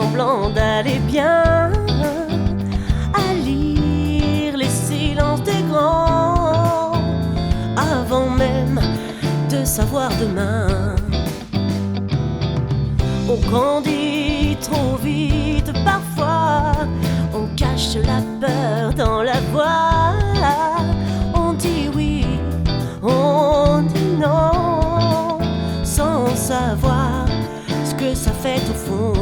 semblant d'aller bien, à lire les silences des grands, avant même de savoir demain. On grandit trop vite parfois, on cache la peur dans la voix. On dit oui, on dit non, sans savoir ce que ça fait au fond.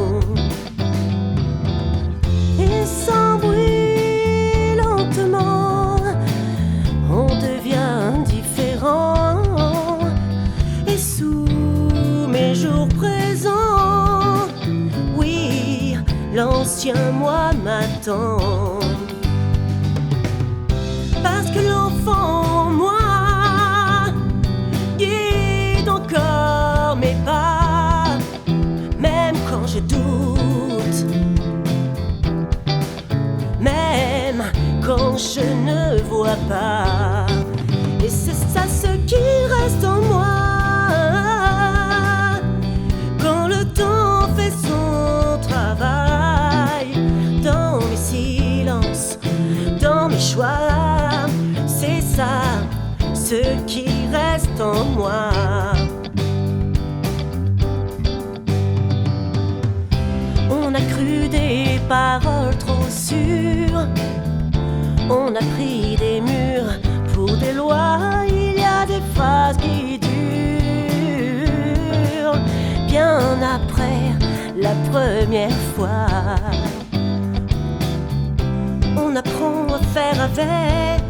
Et sans bruit, lentement, on devient différent. Et sous mes jours présents, oui, l'ancien moi m'attend. Parce que l'enfant en moi guide encore mes pas, même quand je doute, même quand je ne vois pas. Et c'est ça ce qui reste en moi, quand le temps fait son travail, dans mes silences, dans mes choix. C'est ça ce qui reste en moi. On a cru des paroles trop sûres, on a pris des murs pour des lois. Il y a des phrases qui durent bien après la première fois. On apprend à faire avec,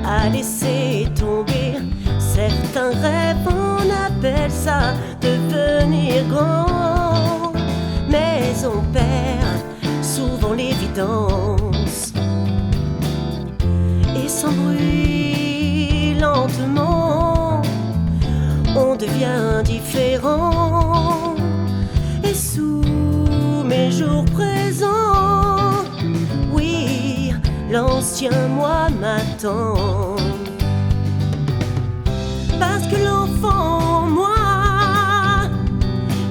à laisser tomber certains rêves. On appelle ça devenir grand, mais on perd souvent l'évidence. Et sans bruit, lentement, on devient différent. Et sous mes jours présents, oui, l'ancien moi m'attend. Parce que l'enfant en moi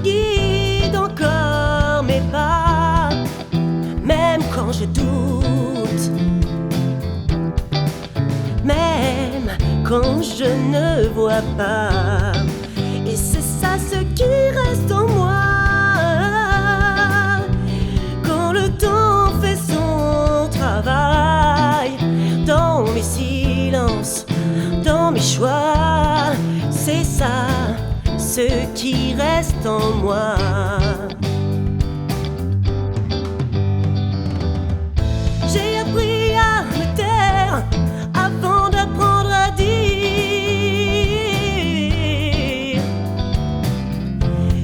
guide encore mes pas, même quand je doute, même quand je ne vois pas. Et c'est ça ce qui reste en moi, quand le temps fait son travail, dans mes silences, dans mes choix. C'est ça ce qui reste en moi. J'ai appris à me taire avant d'apprendre à dire.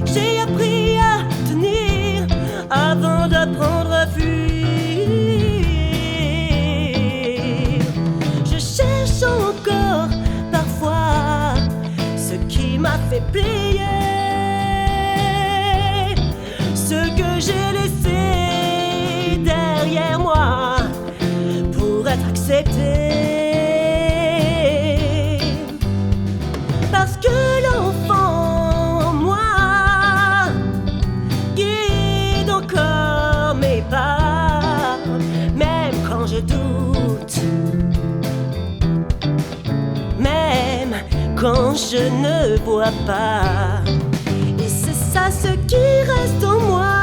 J'ai appris à tenir avant d'apprendre à fuir. Je cherche encore parfois ce qui m'a fait plier, ce que j'ai laissé derrière moi pour être accepté. Parce que l'enfant en moi guide encore mes pas, même quand je doute, même quand je ne vois pas. Et c'est ça ce qui reste en moi,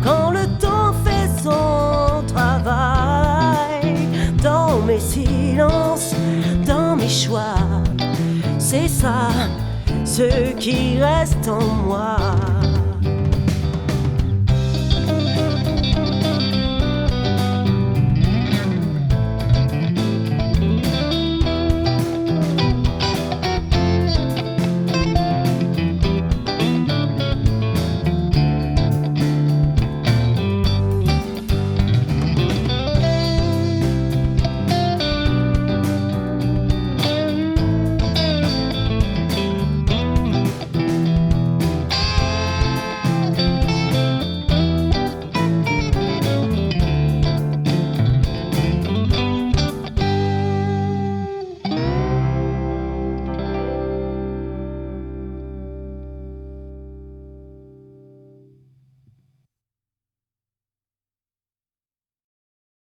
quand le temps fait son travail, dans mes silences, dans mes choix. C'est ça ce qui reste en moi.